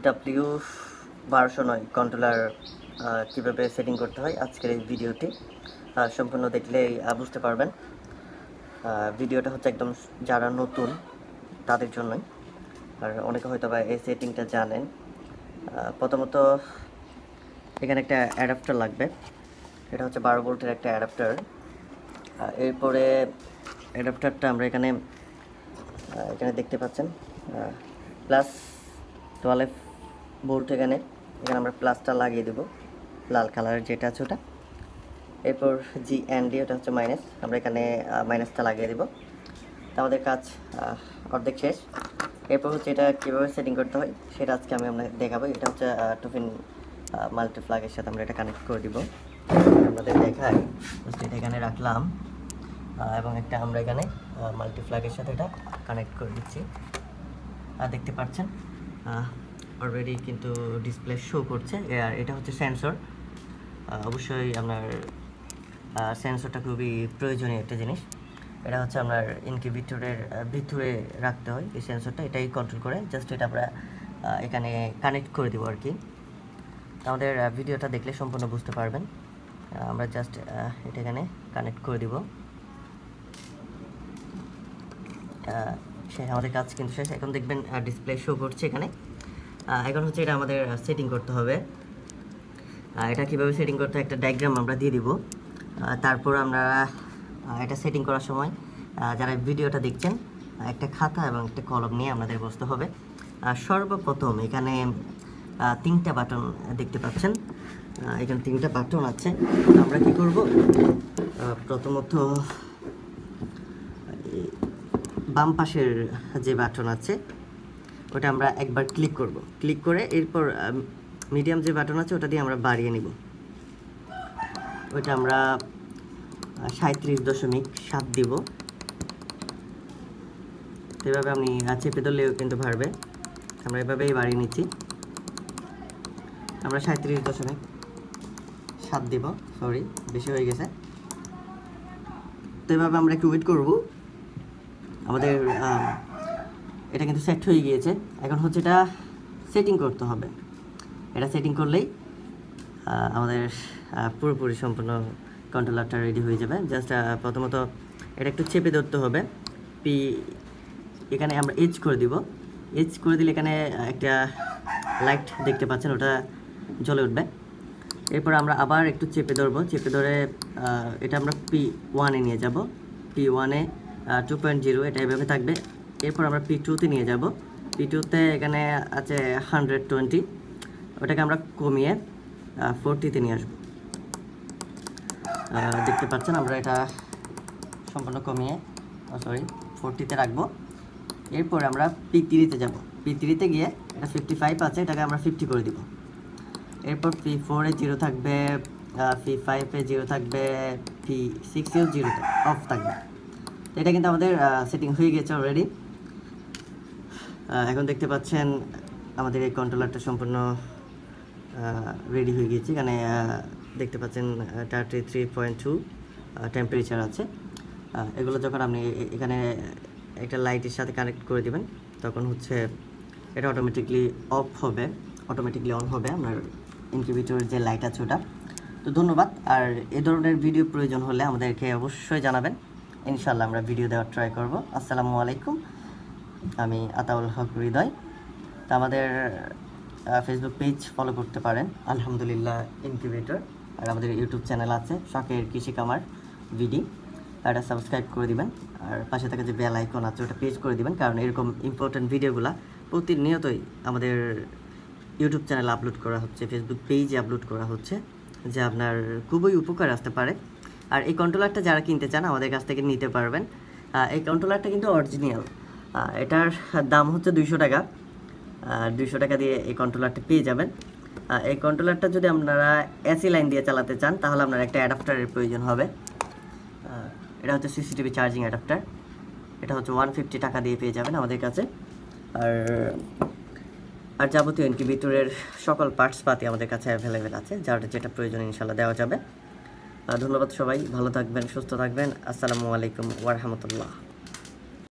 W1209 controller কীভাবে setting করতে হয় আজকের এই ভিডিওটি সম্পূর্ণ দেখলেই বুঝতে পারবেন। ভিডিওটা হচ্ছে একদম যারা নতুন তাদের জন্যই, আর অনেকে হয়তো বা এই সেটিংটা জানেন। প্রথমত এখানে একটা অ্যাডাপ্টার লাগবে, এটা হচ্ছে 12 ভোল্টের একটা অ্যাডাপ্টার। এরপরে অ্যাডাপ্টারটা আমরা এখানে দেখতে পাচ্ছেন +12 ভোল্ট। এখানে আমরা প্লাসটা লাগিয়ে দেব, লাল কালারের যেটা আছে ওটা। এরপর GND ওটা হচ্ছে মাইনাস, আমরা এখানে মাইনাসটা লাগিয়ে দেব। তো আমাদের কাজ অর্ধেক শেষ। এরপর হচ্ছে এটা কীভাবে সেটিং করতে হয় সেটা আজকে আমি আপনাদের দেখাবো। এটা হচ্ছে 2 পিন মাল্টিপ্লাগের সাথে আমরা এটা কানেক্ট করে দিব। আপনাদের দেখাই, এটা এখানে রাখলাম এবং একটা আমরা এখানে মাল্টিপ্লাগের সাথে এটা কানেক্ট করে দিচ্ছি। দেখতে পাচ্ছেন অলরেডি কিন্তু ডিসপ্লে শো করছে। আর এটা হচ্ছে সেন্সর। অবশ্যই আপনার সেন্সরটা খুবই প্রয়োজনীয় একটা জিনিস। এটা হচ্ছে আপনার ইনকিউবেটরের ভিতরে রাখতে হয় এই সেন্সরটা, এটাই কন্ট্রোল করে। জাস্ট এটা আমরা এখানে কানেক্ট করে দেবো আর কি। আমাদের ভিডিওটা দেখলে সম্পূর্ণ বুঝতে পারবেন। আমরা জাস্ট এটা এখানে কানেক্ট করে দিব। শেষ, আমাদের কাজ কিন্তু শেষ। এখন দেখবেন ডিসপ্লে শো করছে এখানে। এখন হচ্ছে এটা আমাদের সেটিং করতে হবে। এটা কীভাবে সেটিং করতে হয় একটা ডায়াগ্রাম আমরা দিয়ে দিব। তারপর আমরা এটা সেটিং করার সময় যারা ভিডিওটা দেখছেন একটা খাতা এবং একটা কলম নিয়ে আপনাদের বসতে হবে। সর্বপ্রথম এখানে 3টা বাটন দেখতে পাচ্ছেন, এখানে 3টা বাটন আছে। আমরা কি করব, প্রথমত বাম পাশের যে বাটন আছে ওটা আমরা একবার ক্লিক করব। ক্লিক করে এরপর মিডিয়াম যে বাটন আছে ওটা দিয়ে আমরা বাড়িয়ে নিব। ওইটা আমরা 37.7 দিব। এভাবে আপনি চেপে ধরলেও কিন্তু বাড়বে। আমরা এভাবেই বাড়িয়ে নিচ্ছি। আমরা 37.7 দিব, সরি বেশি হয়ে গেছে। তো এভাবে আমরা একটু ওয়েট করব। আমাদের এটা কিন্তু সেট হয়ে গিয়েছে। এখন হচ্ছে এটা সেটিং করতে হবে। এটা সেটিং করলেই আমাদের পুরোপুরি সম্পূর্ণ কন্ট্রোলারটা রেডি হয়ে যাবে। জাস্ট প্রথমত এটা একটু চেপে ধরতে হবে। এখানে আমরা এজ করে দিব। এজ করে দিলে এখানে একটা লাইট দেখতে পাচ্ছেন, ওটা জ্বলে উঠবে। এরপর আমরা আবার একটু চেপে ধরবো। চেপে ধরে এটা আমরা P1-এ নিয়ে যাব। P1-এ 2.0 এটা এভাবে থাকবে। এরপর আমরা P2-তে নিয়ে যাব। P2-তে এখানে আছে 120, ওটাকে আমরা কমিয়ে 40-তে নিয়ে আসবো। দেখতে পাচ্ছেন আমরা এটা সম্পূর্ণ কমিয়ে 40-তে রাখবো। এরপর আমরা P3-তে যাব। P3-তে গিয়ে এটা 55 আছে, এটাকে আমরা 50 করে দিব। এরপর P4-এ 0 থাকবে, P5-এ 0 থাকবে, P6-এও 0 অফ থাকবে। তো এটা কিন্তু আমাদের সেটিং হয়ে গেছে অলরেডি। এখন দেখতে পাচ্ছেন আমাদের এই কন্ট্রোলারটা সম্পূর্ণ রেডি হয়ে গিয়েছে। এখানে দেখতে পাচ্ছেন 33.2 টেম্পারেচার আছে। এগুলো যখন আপনি এখানে একটা লাইটের সাথে কানেক্ট করে দিবেন তখন হচ্ছে এটা অটোমেটিকলি অফ হবে, অটোমেটিকলি অন হবে আপনার ইনকিউবেটরের যে লাইট আছে ওটা। তো ধন্যবাদ। আর এ ধরনের ভিডিও প্রয়োজন হলে আমাদেরকে অবশ্যই জানাবেন, ইনশাল্লাহ আমরা ভিডিও দেওয়ার ট্রাই করব। আসসালামু আলাইকুম, আমি আতাউল হক হৃদয়। তো আমাদের ফেসবুক পেজ ফলো করতে পারেন, আলহামদুলিল্লাহ ইনকিউবেটর। আর আমাদের ইউটিউব চ্যানেল আছে শখের কৃষি কামার ভিডি, এটা সাবস্ক্রাইব করে দিবেন। আর পাশে থাকা যে বেল আইকন আছে ওটা প্রেস করে দিবেন, কারণ এরকম ইম্পর্টেন্ট ভিডিওগুলো প্রতিনিয়তই আমাদের ইউটিউব চ্যানেলে আপলোড করা হচ্ছে, ফেসবুক পেজে আপলোড করা হচ্ছে, যা আপনার খুবই উপকার আসতে পারে। আর এই কন্ট্রোলারটা যারা কিনতে চান আমাদের কাছ থেকে নিতে পারবেন। এই কন্ট্রোলারটা কিন্তু অরিজিনাল, এটার দাম হচ্ছে 200 টাকা। 200 টাকা দিয়ে এই কন্ট্রোলারটা পেয়ে যাবেন। এই কন্ট্রোলারটা যদি আপনারা এসি লাইন দিয়ে চালাতে চান তাহলে আপনার একটা অ্যাডাপ্টারের প্রয়োজন হবে। এটা হচ্ছে CCTV চার্জিং অ্যাডাপ্টার। এটা হচ্ছে 150 টাকা দিয়ে পেয়ে যাবেন আমাদের কাছে। আর যাবতীয় ইনকিউবেটরের সকল পার্টস পাতি আমাদের কাছে অ্যাভেলেবেল আছে, যার যেটা প্রয়োজন ইনশাল্লাহ দেওয়া যাবে। ধন্যবাদ, সবাই ভালো থাকবেন, সুস্থ থাকবেন। আসসালামু আলাইকুম ওয়া রাহমাতুল্লাহ।